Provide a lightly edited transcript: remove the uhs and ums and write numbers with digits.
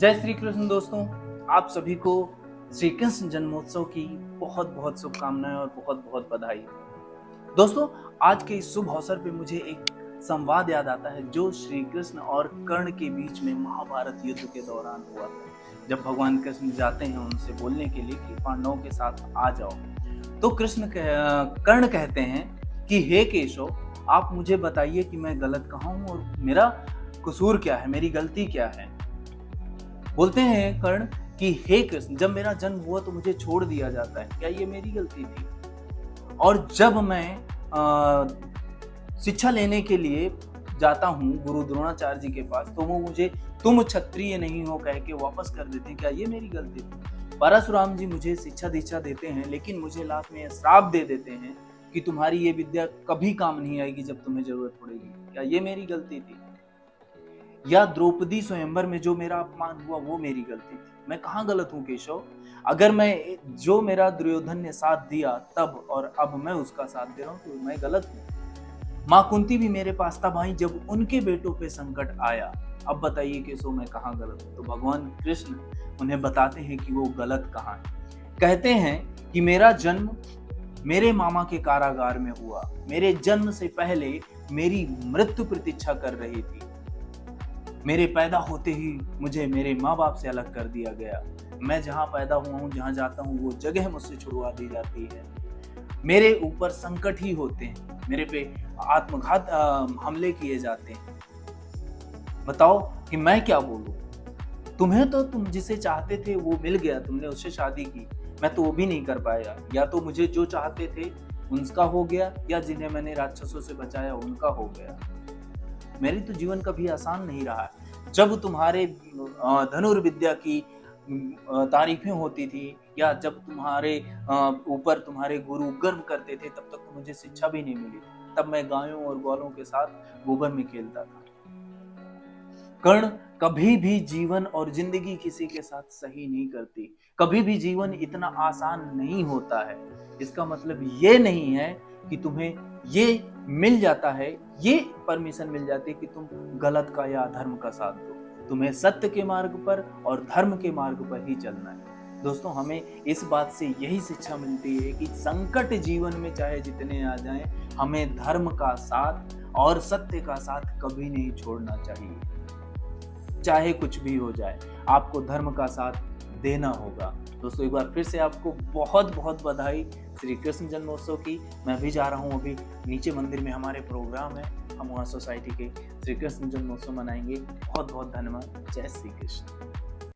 जय श्री कृष्ण दोस्तों, आप सभी को श्री कृष्ण जन्मोत्सव की बहुत बहुत शुभकामनाएं और बहुत बहुत बधाई। दोस्तों, आज के इस शुभ अवसर पे मुझे एक संवाद याद आता है जो श्री कृष्ण और कर्ण के बीच में महाभारत युद्ध के दौरान हुआ था। जब भगवान कृष्ण जाते हैं उनसे बोलने के लिए कि पांडवों के साथ आ जाओ, तो कर्ण कहते हैं कि हे केशव, आप मुझे बताइए कि मैं गलत कहाँ हूँ और मेरा कसूर क्या है, मेरी गलती क्या है। बोलते हैं कर्ण कि हे कृष्ण, जब मेरा जन्म हुआ तो मुझे छोड़ दिया जाता है, क्या ये मेरी गलती थी? और जब मैं शिक्षा लेने के लिए जाता हूँ गुरु द्रोणाचार्य जी के पास, तो वो मुझे तुम क्षत्रिय नहीं हो कह के वापस कर देते हैं, क्या ये मेरी गलती थी? परशुराम जी मुझे शिक्षा दीक्षा देते हैं, लेकिन मुझे लास्ट में श्राप दे देते हैं कि तुम्हारी ये विद्या कभी काम नहीं आएगी जब तुम्हें जरूरत पड़ेगी, क्या ये मेरी गलती थी? या द्रौपदी स्वयंवर में जो मेरा अपमान हुआ वो मेरी गलती थी? मैं कहाँ गलत हूँ केशव? अगर मैं जो मेरा दुर्योधन ने साथ दिया तब और अब मैं उसका साथ दे रहा हूँ तो मैं गलत हूँ। माँ कुंती भी मेरे पास तब आई जब उनके बेटों पे संकट आया। अब बताइए केशव, मैं कहाँ गलत हूँ? तो भगवान कृष्ण उन्हें बताते हैं कि वो गलत कहाँ है। कहते हैं कि मेरा जन्म मेरे मामा के कारागार में हुआ। मेरे जन्म से पहले मेरी मृत्यु प्रतीक्षा कर रही थी। मेरे पैदा होते ही मुझे मेरे माँ बाप से अलग कर दिया गया। मैं जहाँ पैदा हुआ हूँ, जहाँ जाता हूँ, वो जगह मुझसे छुड़वा दी जाती है। मेरे ऊपर संकट ही होते हैं, मेरे पे आत्मघात हमले किए जाते हैं। बताओ कि मैं क्या बोलूं? तुम्हें तो तुम जिसे चाहते थे वो मिल गया, तुमने उससे शादी की, मैं तो वो भी नहीं कर पाया। या तो मुझे जो चाहते थे उनका हो गया, या जिन्हें मैंने राक्षसों से बचाया उनका हो गया। मेरी तो जीवन कभी आसान नहीं रहा है। जब तुम्हारे धनुर्विद्या की तारीफें होती थी, या जब तुम्हारे ऊपर तुम्हारे गुरु गर्व करते थे, तब तक तो मुझे शिक्षा भी नहीं मिली। तब मैं गायों और ग्वालों के साथ गोबर में खेलता था। कर्ण, कभी भी जीवन और जिंदगी किसी के साथ सही नहीं करती। कभी भी जीवन इतना आसान नहीं होता है। इसका मतलब ये नहीं है कि तुम्हें ये मिल जाता है, ये परमिशन मिल जाती है कि तुम गलत का या अधर्म का साथ दो। तुम्हें सत्य के मार्ग पर और धर्म के मार्ग पर ही चलना है। दोस्तों, हमें इस बात से यही शिक्षा मिलती है कि संकट जीवन में चाहे जितने आ जाएं, हमें धर्म का साथ और सत्य का साथ कभी नहीं छोड़ना चाहिए। चाहे कुछ भी हो जाए, आपको धर्म का साथ देना होगा। दोस्तों, एक बार फिर से आपको बहुत बहुत बधाई श्री कृष्ण जन्मोत्सव की। मैं भी जा रहा हूँ, अभी नीचे मंदिर में हमारे प्रोग्राम है, हम वहाँ सोसाइटी के श्री कृष्ण जन्मोत्सव मनाएंगे। बहुत बहुत धन्यवाद। जय श्री कृष्ण।